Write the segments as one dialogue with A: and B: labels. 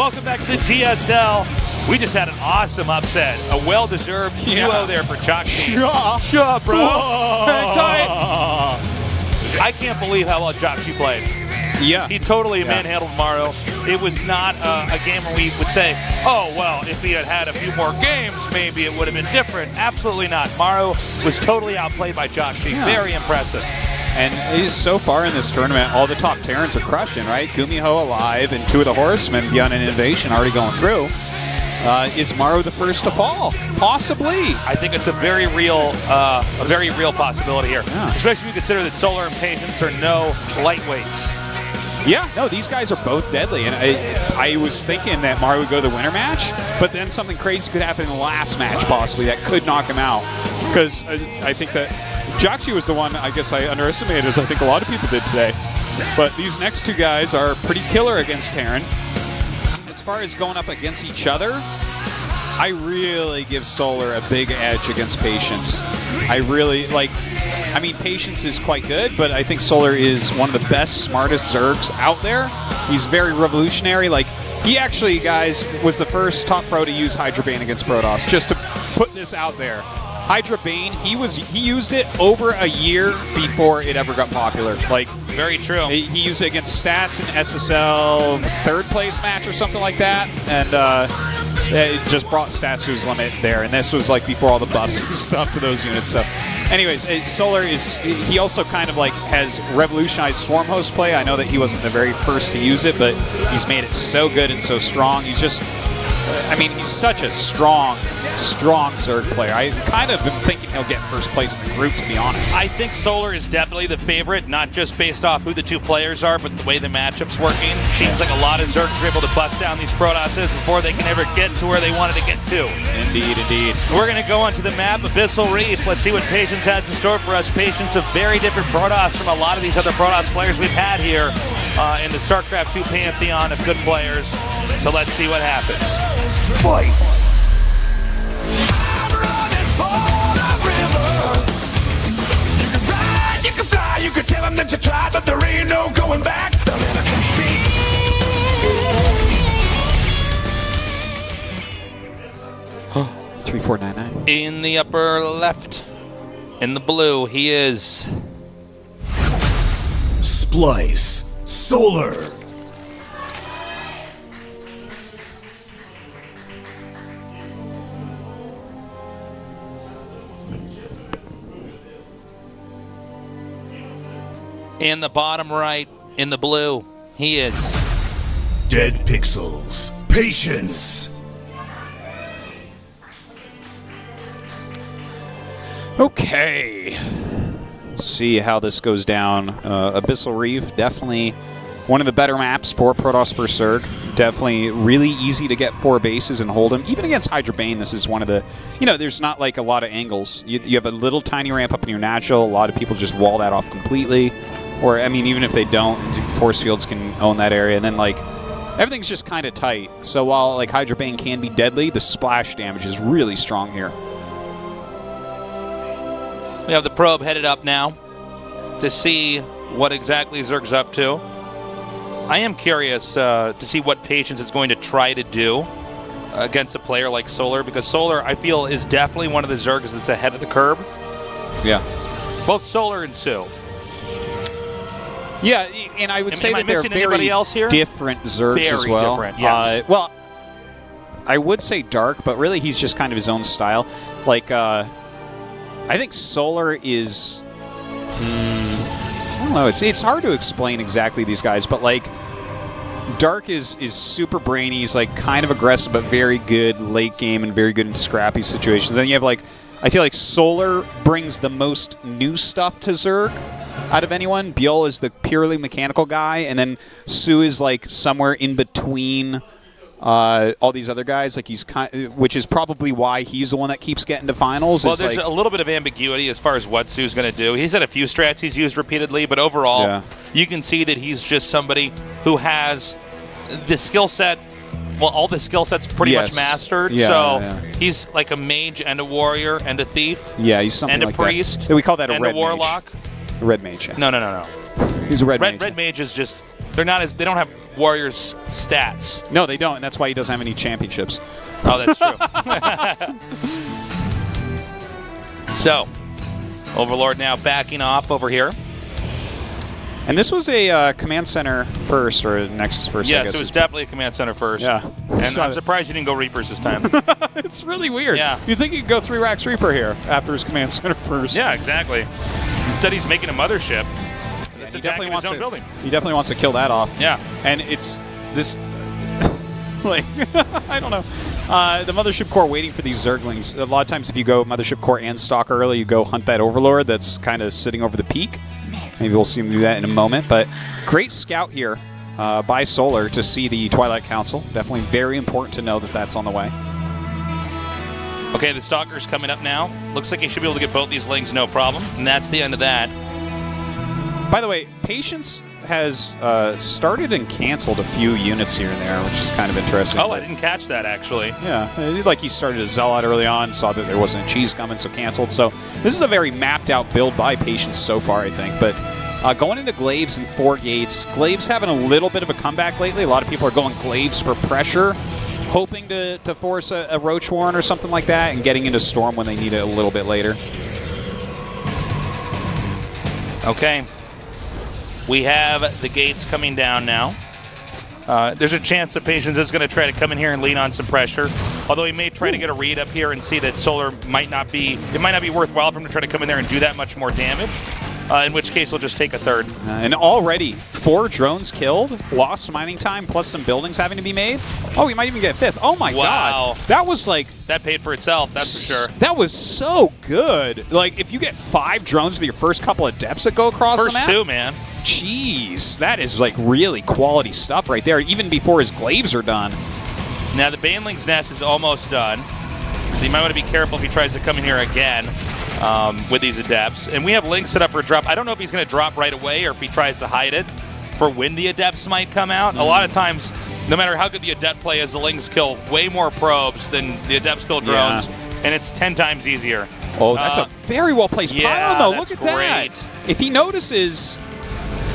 A: Welcome back to the GSL. We just had an awesome upset. A well-deserved duo there for Jockey. Shut up, bro. Hang tight. I can't believe how well Jockey played.
B: Yeah.
A: He totally manhandled Mario. It was not a game where we would say, oh, well, if he had had a few more games, maybe it would have been different. Absolutely not. Mario was totally outplayed by Jockey. Yeah. Very impressive.
B: And so far in this tournament, all the top Terrans are crushing, right? Gumiho alive and two of the Horsemen beyond an innovation already going through. Is Mario the first to fall? Possibly.
A: I think it's a very real possibility here, especially if you consider that Solar and Patience are no lightweights.
B: Yeah, no, these guys are both deadly, and I was thinking that Mario would go to the winner match, but then something crazy could happen in the last match, possibly, that could knock him out. Because I think that Jockey was the one I guess I underestimated, as I think a lot of people did today. But these next two guys are pretty killer against Terran. As far as going up against each other, I really give Solar a big edge against Patience. I really, I mean, Patience is quite good, but I think Solar is one of the best, smartest Zergs out there. He's very revolutionary. He actually, guys, was the first top pro to use Hydra Bane against Protoss, just to put this out there. Hydra Bane, he used it over a year before it ever got popular.
A: Very true.
B: He used it against Stats in SSL third place match or something like that, and it just brought Stats to his limit there. And this was before all the buffs and stuff to those units. So, anyways, Solar he also kind of has revolutionized Swarm Host play. I know that he wasn't the very first to use it, but he's made it so good and so strong. He's just, I mean, he's such a strong Zerg player. I kind of been thinking he'll get first place in the group, to be honest.
A: I think Solar is definitely the favorite, not just based off who the two players are, but the way the matchup's working. Seems like a lot of Zergs are able to bust down these Protosses before they can ever get to where they wanted to get to.
B: Indeed, indeed.
A: We're going to go onto the map, Abyssal Reef. Let's see what Patience has in store for us. Patience, a very different Protoss from a lot of these other Protoss players we've had here in the StarCraft 2 pantheon of good players. So let's see what happens.
C: Fight! You could tell them that you tried, but there ain't no going back. They'll never catch
B: me. 3499.
A: In the upper left, in the blue, he is
C: Splice Solar.
A: in the bottom right, in the blue, he is
C: Dead Pixels. Patience.
B: Okay. Let's see how this goes down. Abyssal Reef, definitely one of the better maps for Protoss vs. Zerg. Definitely really easy to get 4 bases and hold them. Even against Hydra Bane, this is one of the... there's not a lot of angles. You have a little tiny ramp up in your natural. A lot of people just wall that off completely. Or, I mean, even if they don't, force fields can own that area. And then, everything's just kind of tight. So while, Hydra Bane can be deadly, the splash damage is really strong here.
A: We have the probe headed up now to see what exactly Zerg's up to. I am curious to see what Patience is going to try to do against a player like Solar, because Solar, I feel, is definitely one of the Zergs that's ahead of the curve.
B: Yeah.
A: Both Solar and Sue.
B: Yeah, and I would say that they're very different Zergs as well.
A: Very different, yes.
B: Well, I would say Dark, but really he's just kind of his own style. I think Solar is... I don't know. It's hard to explain exactly these guys, but Dark is super brainy. He's kind of aggressive, but very good late game and very good in scrappy situations. Then you have I feel like Solar brings the most new stuff to Zerg out of anyone. Bjol is the purely mechanical guy, and then Sue is somewhere in between all these other guys. He's which is probably why he's the one that keeps getting to finals.
A: Well, there's a little bit of ambiguity as far as what Sue's going to do. He's had a few strats he's used repeatedly, but overall, you can see that he's just somebody who has the skill set. Well, all the skill sets pretty much mastered. He's like a mage and a warrior and a thief.
B: Yeah, he's something
A: and a priest.
B: That. We call that a red
A: warlock.
B: Mage. A red mage. Yeah.
A: No.
B: He's a red mage.
A: Red mage is just they don't have Warriors stats.
B: No, they don't, and that's why he doesn't have any championships.
A: Oh, that's true. So, Overlord now backing off over here.
B: And this was a command center first, or Nexus first, I
A: Yes,
B: guess.
A: it was definitely a command center first.
B: Yeah.
A: And I'm surprised you didn't go Reapers this time.
B: It's really weird.
A: Yeah.
B: You'd think he'd go 3 racks Reaper here after his command center first.
A: Yeah, exactly. Instead, he's making a mothership. That's
B: He definitely wants
A: his own
B: to.
A: building.
B: He definitely wants to kill that off.
A: Yeah.
B: And it's this, like, I don't know. The Mothership Core waiting for these Zerglings. A lot of times, if you go Mothership Core and Stalker early, you go hunt that Overlord that's kind of sitting over the peak. Maybe we'll see him do that in a moment. But great scout here by Solar to see the Twilight Council. Definitely very important to know that that's on the way.
A: Okay, the Stalker's coming up now. Looks like he should be able to get both these Lings, no problem. And that's the end of that.
B: By the way, Patience has started and canceled a few units here and there, which is kind of interesting.
A: Oh, I didn't catch that, actually.
B: Yeah, like he started a Zealot early on, saw that there wasn't a cheese coming, so canceled. So this is a very mapped out build by Patience so far, I think. But going into Glaives and 4 gates, Glaives having a little bit of a comeback lately. A lot of people are going Glaives for pressure, hoping to force a Roach Warren or something like that, and getting into Storm when they need it a little bit later.
A: Okay. We have the gates coming down now. There's a chance that Patience is going to try to come in here and lean on some pressure. Although he may try to get a read up here and see that Solar might not be worthwhile for him to try to come in there and do that much more damage. In which case, he'll just take a third.
B: And already 4 drones killed, lost mining time, plus some buildings having to be made. Oh, he might even get 5th. Oh my God. That was like...
A: That paid for itself, that's for sure.
B: That was so good. Like, if you get 5 drones with your first couple of depths that go across the map.
A: First 2, man.
B: Jeez, that is like really quality stuff right there, even before his Glaives are done.
A: Now the Baneling's Nest is almost done, so you might want to be careful if he tries to come in here again with these Adepts. And we have Link set up for a drop. I don't know if he's going to drop right away or if he tries to hide it for when the Adepts might come out. A lot of times, no matter how good the Adept play is, the Lings kill way more probes than the Adepts kill drones, and it's 10 times easier.
B: Oh, that's a very well-placed pylon, though. Look at that. If he notices...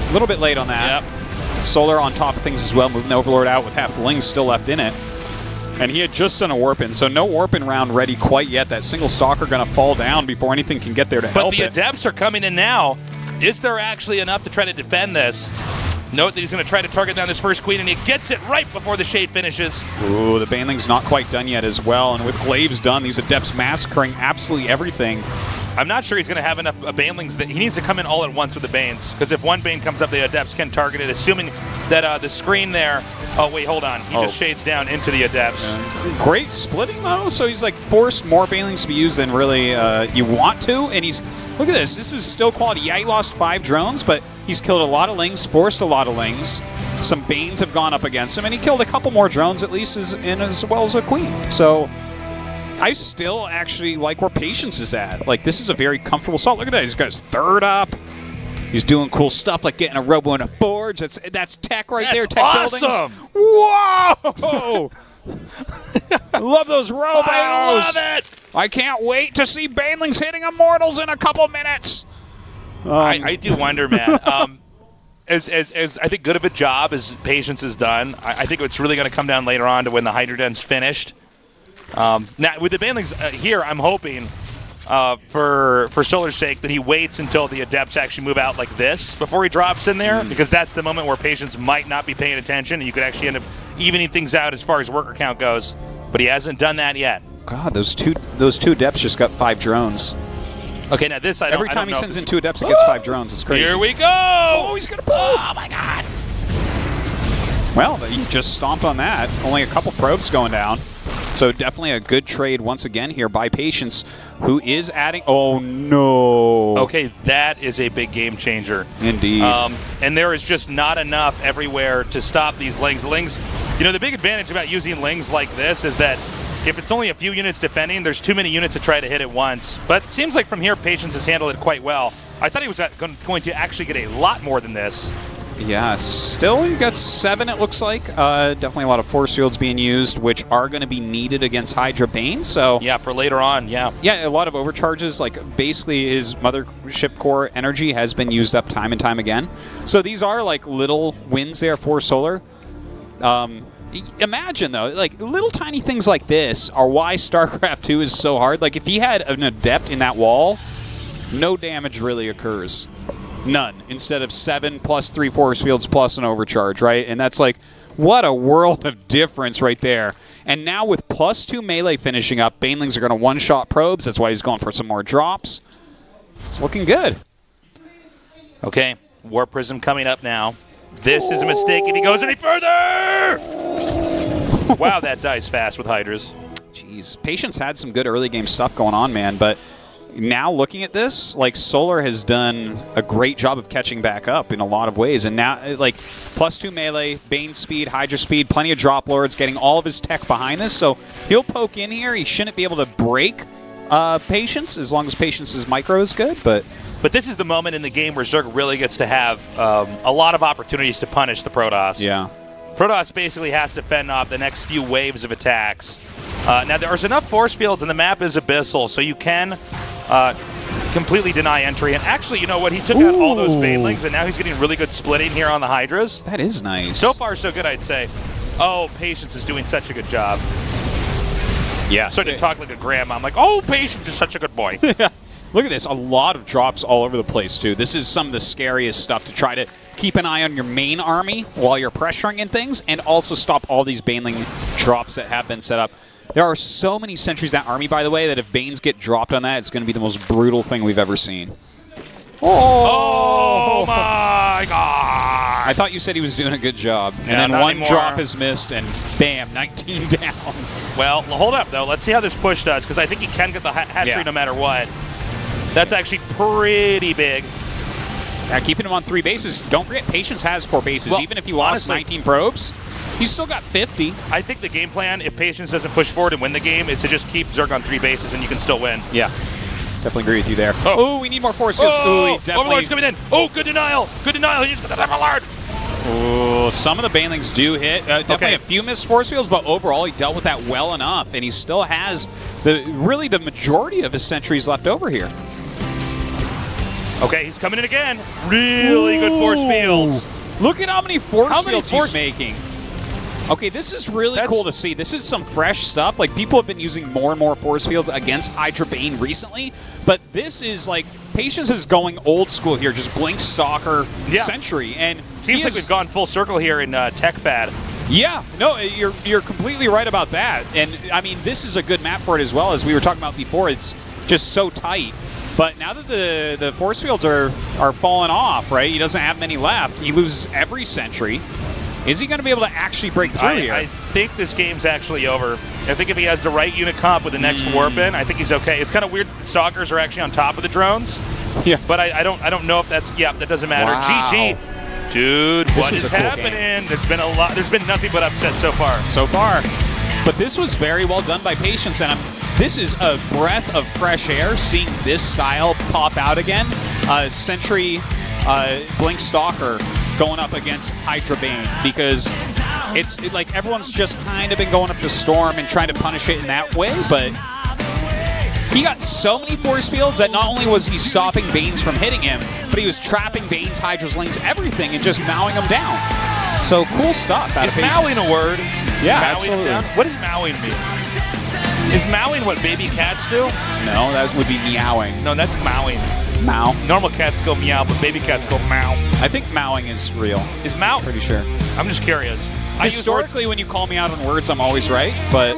B: A little bit late on that. Yep. Solar on top of things as well, moving the Overlord out with half the Lings still left in it. And he had just done a Warp-In, so no Warp-In round ready quite yet. That single Stalker going to fall down before anything can get there to help it.
A: But the Adepts are coming in now. Is there actually enough to try to defend this? Note that he's going to try to target down this first Queen, and he gets it right before the Shade finishes.
B: Ooh, the Baneling's not quite done yet as well, and with Glaives done, these Adepts massacring absolutely everything.
A: I'm not sure he's going to have enough Banelings. That he needs to come in all at once with the Banes, because if one Bane comes up, the Adepts can target it, assuming that the screen there... Oh, wait, hold on. He just shades down into the Adepts.
B: Great splitting, though, so he's like forced more Banelings to be used than really you want to, and he's... Look at this. This is still quality. Yeah, he lost 5 drones, but he's killed a lot of Lings, forced a lot of Lings. Some Banes have gone up against him, and he killed a couple more drones, at least, as well as a Queen. So... I still actually like where Patience is at. Like, this is a very comfortable assault. Look at that. He's got his 3rd up. He's doing cool stuff like getting a Robo in a Forge. That's tech right there. Tech
A: awesome.
B: Buildings. Whoa! I love those Robos.
A: I love it.
B: I can't wait to see Banelings hitting Immortals in a couple minutes.
A: I do wonder, man. As I think good of a job as Patience has done, I think it's really going to come down later on to when the Hydra Den's finished. Now, with the Banelings here, I'm hoping for Solar's sake that he waits until the Adepts actually move out like this before he drops in there, because that's the moment where Patience might not be paying attention, and you could actually end up evening things out as far as worker count goes. But he hasn't done that yet.
B: God, those two Adepts just got 5 drones.
A: Okay, now this
B: Every time he sends in 2 Adepts, it gets 5 drones. It's crazy.
A: Here we go!
B: Oh, he's going to pull! Oh, my God! Well, he just stomped on that. Only a couple probes going down. So definitely a good trade once again here by Patience, who is adding... Oh, no.
A: Okay, that is a big game changer.
B: Indeed.
A: And there is just not enough everywhere to stop these Lings. Lings, you know, the big advantage about using Lings like this is that if it's only a few units defending, there's too many units to try to hit at once. But it seems like from here, Patience has handled it quite well. I thought he was going to actually get a lot more than this.
B: Yeah, still you got 7, it looks like. Definitely a lot of force fields being used, which are going to be needed against Hydra Bane. So
A: yeah, for later on, yeah.
B: Yeah, a lot of overcharges. Like, basically his Mothership Core energy has been used up time and time again. So these are like little wins there for Solar. Imagine, though, like, little tiny things like this are why StarCraft 2 is so hard. Like, if he had an Adept in that wall, no damage really occurs. None. Instead of 7 plus 3 force fields plus an overcharge, right? And that's like, what a world of difference right there. And now with +2 melee finishing up, Banelings are going to one-shot probes. That's why he's going for some more drops. It's looking good.
A: Okay, War Prism coming up now. This is a mistake if he goes any further! Wow, that dies fast with Hydras.
B: Jeez, Patience had some good early game stuff going on, man, but now looking at this, like, Solar has done a great job of catching back up in a lot of ways, and now, like, +2 melee, Bane speed, Hydra speed, plenty of drop lords, getting all of his tech behind this, so he'll poke in here. He shouldn't be able to break Patience as long as Patience's micro is good, but
A: this is the moment in the game where Zerg really gets to have a lot of opportunities to punish the Protoss.
B: yeah.
A: Protoss basically has to fend off the next few waves of attacks. Now, there's enough force fields, and the map is abyssal, so you can completely deny entry. And actually, you know what? He took out all those Banelings, and now he's getting really good splitting here on the Hydras.
B: That is nice.
A: So far, so good, I'd say. Oh, Patience is doing such a good job.
B: Yeah.
A: I'm starting to talk like a grandma. I'm like, oh, Patience is such a good boy.
B: Look at this. A lot of drops all over the place, too. This is some of the scariest stuff to try to keep an eye on your main army while you're pressuring in things and also stop all these Baneling drops that have been set up. There are so many sentries that army, by the way, that if Banes get dropped on that, it's going to be the most brutal thing we've ever seen.
A: Oh my God!
B: I thought you said he was doing a good job. And
A: Yeah,
B: then one
A: anymore.
B: drop is missed, and bam, 19 down.
A: Well, hold up, though. Let's see how this push does, because I think he can get the hatchery
B: Yeah.
A: no matter what. That's actually pretty big.
B: Keeping him on 3 bases. Don't forget, Patience has 4 bases.
A: Well,
B: Even if he lost
A: honestly,
B: 19 probes, he's still got 50.
A: I think the game plan, if Patience doesn't push forward and win the game, is to just keep Zerg on 3 bases and you can still win.
B: Yeah. Definitely agree with you there.
A: Oh.
B: Ooh, we need more force fields. Ooh, he definitely...
A: Overlord's coming in. Oh, good denial. Good denial. He just got that Overlord.
B: Ooh, some of the Banelings do hit. Definitely a few missed force fields, but overall he dealt with that well enough, and he still has really the majority of his sentries left over here.
A: Okay, he's coming in again. Really good force fields.
B: Look at how many force fields he's making. Okay, this is really cool to see. This is some fresh stuff. Like, people have been using more and more force fields against Hydra Bane recently, but this is like, Patience is going old school here, just Blink Stalker Sentry. And
A: seems like we've gone full circle here in Tech Fad.
B: Yeah, no, you're completely right about that. And, I mean, this is a good map for it as well. As we were talking about before, it's just so tight. But now that the force fields are falling off, right, he doesn't have many left. He loses every sentry. Is he going to be able to actually break through here?
A: I think this game's actually over. I think if he has the right unit comp with the next warp in, I think he's okay. It's kind of weird that the Stalkers are actually on top of the drones.
B: Yeah.
A: But I don't know if that's, that doesn't matter.
B: Wow.
A: GG. Dude, what is happening? There's been a lot. There's been nothing but upset so far.
B: So far. But this was very well done by Patience, and this is a breath of fresh air seeing this style pop out again. Sentry Blink Stalker going up against Hydra Bane, because it's like everyone's just kind of been going up to Storm and trying to punish it in that way, but he got so many force fields that not only was he stopping Banes from hitting him, but he was trapping Banes, Hydra's Lings, everything, and just mowing them down. So cool stuff.
A: Is mowing a word?
B: Yeah,
A: mowing
B: absolutely.
A: What does mowing mean? Is mowing what baby cats do?
B: No, that would be meowing.
A: No, that's mowing.
B: Mow.
A: Normal cats go meow, but baby cats go meow.
B: I think mowing is real.
A: Is mow?
B: Pretty sure.
A: I'm just curious.
B: Historically, when you call me out on words, I'm always right, but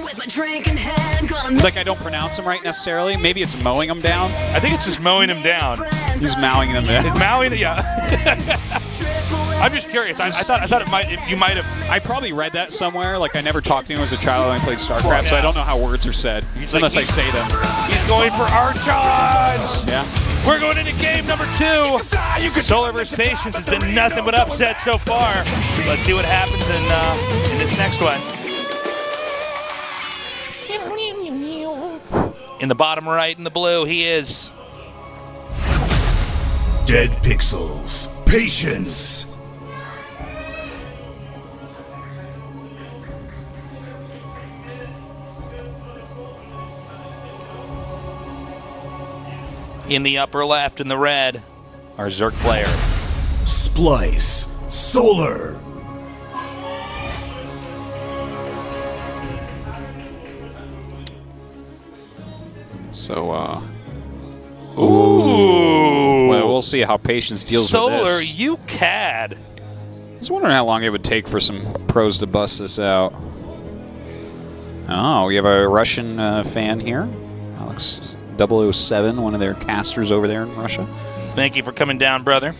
B: like I don't pronounce them right necessarily. Maybe it's mowing them down.
A: I think it's just mowing them down.
B: He's mowing them down.
A: He's mowing, yeah. I'm just curious. I thought you might have.
B: I probably read that somewhere. Like I never talked to him as a child when I played StarCraft, so I don't know how words are said unless I say them.
A: He's going for Archons.
B: Yeah.
A: We're going into game number 2. Solar vs. Patience has been nothing but upset so far. Let's see what happens in this next one. In the bottom right, in the blue, he is
C: Dead Pixels. Patience.
A: in the upper left in the red, our Zerg player.
C: Splice. Solar.
B: So,
A: Ooh.
B: Well, we'll see how Patience deals
A: Solar,
B: with this.
A: you cad.
B: I was wondering how long it would take for some pros to bust this out. Oh, we have a Russian fan here. Alex 007, one of their casters over there in Russia.
A: Thank you for coming down, brother.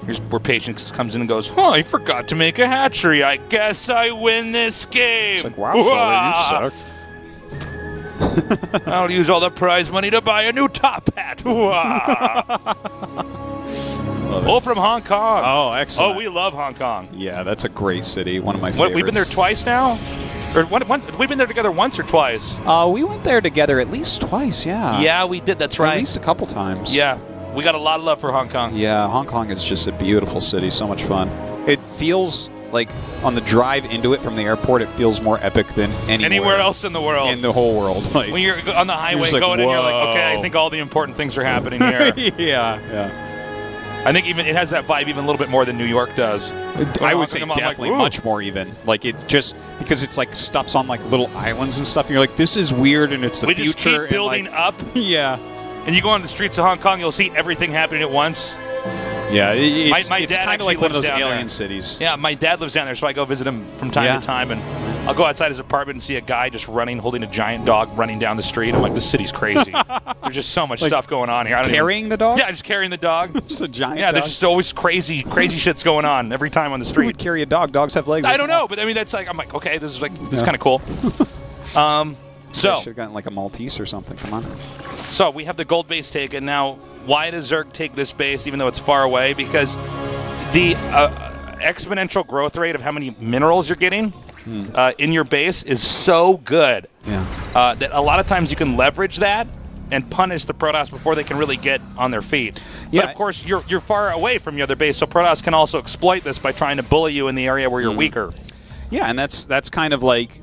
A: Here's where Patience comes in and goes, oh, I forgot to make a hatchery. I guess I win this game.
B: It's like, wow, Solar, you suck.
A: I'll use all the prize money to buy a new top hat. Oh, from Hong Kong.
B: Oh, excellent.
A: Oh, we love Hong Kong.
B: Yeah, that's a great city. One of my favorites.
A: We've been there twice now? Or we've been there together once or twice?
B: We went there together at least twice, yeah.
A: Yeah, we did. That's right.
B: At least a couple times.
A: Yeah. We got a lot of love for Hong Kong.
B: Yeah, Hong Kong is just a beautiful city. So much fun. It feels like on the drive into it from the airport, it feels more epic than anywhere
A: else in the world.
B: In the whole world. Like,
A: when you're on the highway
B: like,
A: going in, you're like,
B: whoa.
A: okay, I think all the important things are happening here.
B: yeah.
A: I think even it has that vibe even a little bit more than New York does.
B: I would say definitely much more even. Like it just because it's like stuff's on like little islands and stuff. And you're like, this is weird, and it's the future.
A: We just keep building up.
B: Yeah.
A: And you go on the streets of Hong Kong, you'll see everything happening at once.
B: Yeah, it's
A: dad
B: kind of like one of those alien
A: there.
B: cities.
A: Yeah, my dad lives down there, so I go visit him from time to time, and I'll go outside his apartment and see a guy just running, holding a giant dog, running down the street. I'm like, this city's crazy. There's just so much stuff going on here.
B: Carrying the dog?
A: Yeah, just carrying the dog.
B: Just a giant
A: dog?
B: There's
A: just always crazy shit's going on every time on the street.
B: Who would carry a dog? Dogs have legs.
A: I don't know, but I mean, that's like, I'm like, okay, this is kind of cool. So
B: should have gotten like a Maltese or something. Come on.
A: So we have the gold base taken. Now, why does Zerg take this base even though it's far away? Because the exponential growth rate of how many minerals you're getting in your base is so good that a lot of times you can leverage that and punish the Protoss before they can really get on their feet.
B: Yeah.
A: But of course, you're far away from your other base, so Protoss can also exploit this by trying to bully you in the area where you're weaker.
B: Yeah, and that's kind of like...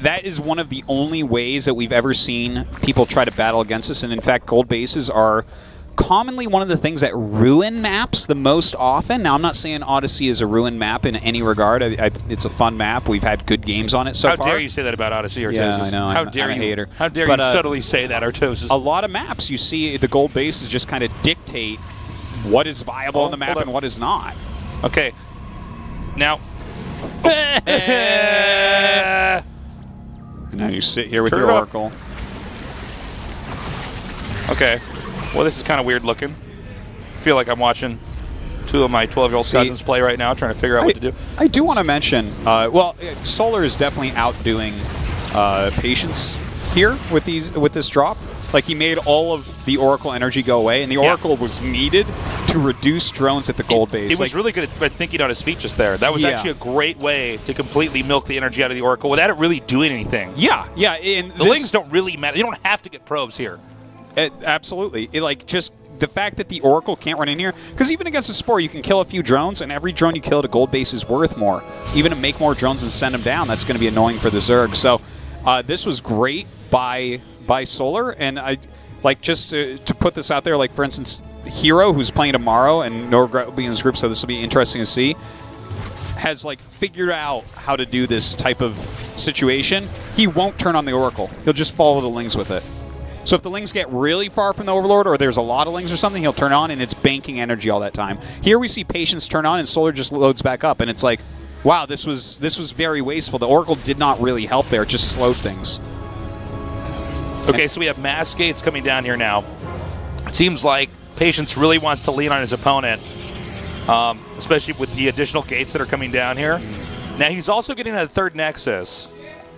B: That is one of the only ways that we've ever seen people try to battle against us. And in fact, gold bases are commonly one of the things that ruin maps the most often. Now, I'm not saying Odyssey is a ruined map in any regard. It's a fun map. We've had good games on it so far.
A: How dare you say that about Odyssey, Artosis?
B: Yeah, I know.
A: How dare
B: I'm a hater.
A: How dare you subtly say that, Artosis?
B: A lot of maps, you see the gold bases just kind of dictate what is viable on the map and what is not.
A: Okay. Now...
B: Now you sit here with your Oracle.
A: Okay. Well, this is kind of weird looking. I feel like I'm watching two of my 12-year-old cousins play right now, trying to figure out what to do.
B: I do want to mention, well, Solar is definitely outdoing Patience here with this drop. Like, he made all of the Oracle energy go away, and the Oracle was needed to reduce drones at the gold base.
A: He was really good at thinking on his feet just there. That was actually a great way to completely milk the energy out of the Oracle without it really doing anything.
B: Yeah. And
A: the Lings don't really matter. You don't have to get probes here.
B: Absolutely. Just the fact that the Oracle can't run in here, because even against a Spore, you can kill a few drones, and every drone you kill at a gold base is worth more. Even to make more drones and send them down, that's going to be annoying for the Zerg. So this was great by Solar, and I like just to put this out there, like for instance, Hero, who's playing tomorrow, and no regret will be in his group, so this will be interesting to see, has like figured out how to do this type of situation. He won't turn on the Oracle. He'll just follow the Lings with it. So if the Lings get really far from the Overlord, or there's a lot of Lings or something, he'll turn on, and it's banking energy all that time. Here we see Patience turn on, and Solar just loads back up, and it's like, wow, this was very wasteful. The Oracle did not really help there; it just slowed things.
A: Okay, so we have mass gates coming down here now. It seems like Patience really wants to lean on his opponent, especially with the additional gates that are coming down here. Now, he's also getting a third Nexus.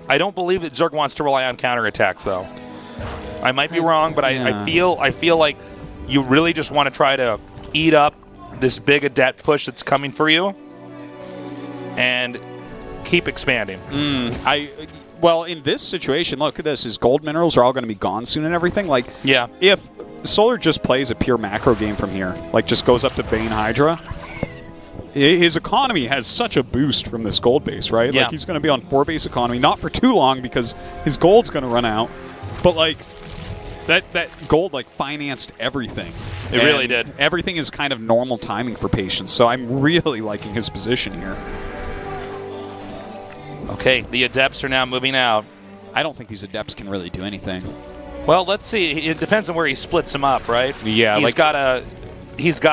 A: I don't believe that Zerg wants to rely on counterattacks, though. I might be wrong, but I feel like you really just want to try to eat up this big adet push that's coming for you and keep expanding.
B: Well, in this situation, look at this. His gold minerals are all going to be gone soon and everything. Like, if Solar just plays a pure macro game from here, like just goes up to Bane Hydra, his economy has such a boost from this gold base, right?
A: Yeah.
B: Like, he's going to be on 4-base economy, not for too long because his gold's going to run out. But, like, that gold, like, financed everything.
A: It really did.
B: Everything is kind of normal timing for Patience, so I'm really liking his position here.
A: Okay, the Adepts are now moving out.
B: I don't think these Adepts can really do anything.
A: Well, let's see. It depends on where he splits them up, right?
B: Yeah,
A: he's got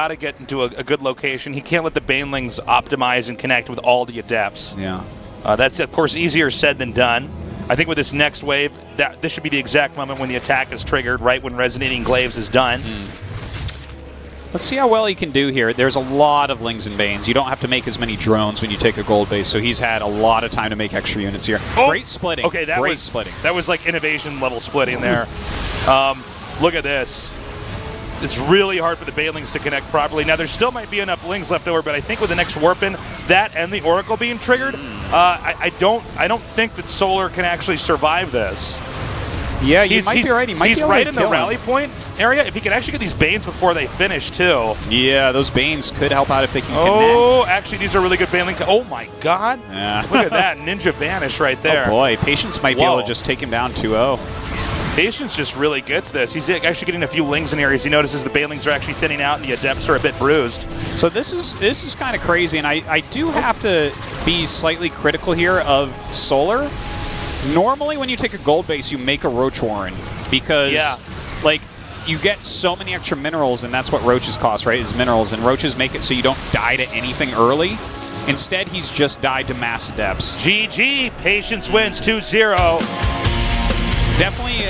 A: to get into a good location. He can't let the Banelings optimize and connect with all the Adepts.
B: Yeah.
A: That's, of course, easier said than done. I think with this next wave, this should be the exact moment when the attack is triggered, right when Resonating Glaives is done.
B: Let's see how well he can do here. There's a lot of Lings and Banes. You don't have to make as many drones when you take a gold base, so he's had a lot of time to make extra units here.
A: Oh,
B: great splitting.
A: Okay,
B: great splitting.
A: That was like innovation level splitting there. Look at this. It's really hard for the Banelings to connect properly. Now, there still might be enough Lings left over, but I think with the next Warpin, that and the Oracle being triggered, I don't think that Solar can actually survive this.
B: Yeah, you might be right.
A: He's right in the rally point area. If he can actually get these Banes before they finish, too.
B: Yeah, those Banes could help out if they can connect.
A: Oh, actually, these are really good Baneling. Oh, my God.
B: Yeah.
A: Look at that. Ninja Vanish right there.
B: Oh, boy. Patience might be able to just take him down 2-0.
A: Patience just really gets this. He's actually getting a few Lings in here as he notices the Banelings are actually thinning out and the Adepts are a bit bruised.
B: So this is kind of crazy, and I do have to be slightly critical here of Solar. Normally, when you take a gold base, you make a Roach Warren because, like, you get so many extra minerals, and that's what roaches cost, right, is minerals, and roaches make it so you don't die to anything early. Instead, he's just died to mass Adepts.
A: GG. Patience wins 2-0.
B: Definitely,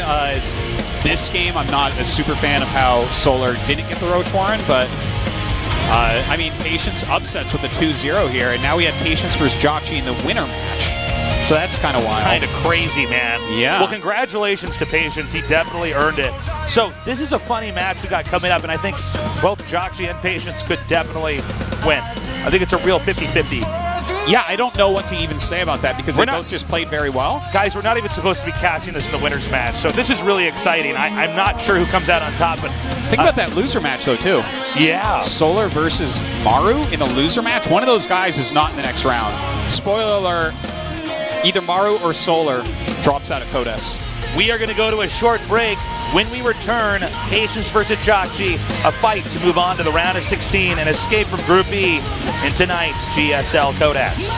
B: this game, I'm not a super fan of how Solar didn't get the Roach Warren, but, I mean, Patience upsets with the 2-0 here, and now we had Patience versus Jockey in the winner match. So that's kind of wild.
A: Kind of crazy, man.
B: Yeah.
A: Well, congratulations to Patience. He definitely earned it. So this is a funny match we got coming up, and I think both Jockey and Patience could definitely win. I think it's a real 50-50.
B: Yeah, I don't know what to even say about that because they both just played very well.
A: Guys, we're not even supposed to be casting this in the winners match, so this is really exciting. I'm not sure who comes out on top, but
B: think about that loser match, though, too.
A: Yeah.
B: Solar versus Maru in the loser match. One of those guys is not in the next round. Spoiler alert. Either Maru or Solar drops out of Codes.
A: We are going to go to a short break. When we return, Patience versus Jockey, a fight to move on to the round of 16 and escape from Group B in tonight's GSL Codes.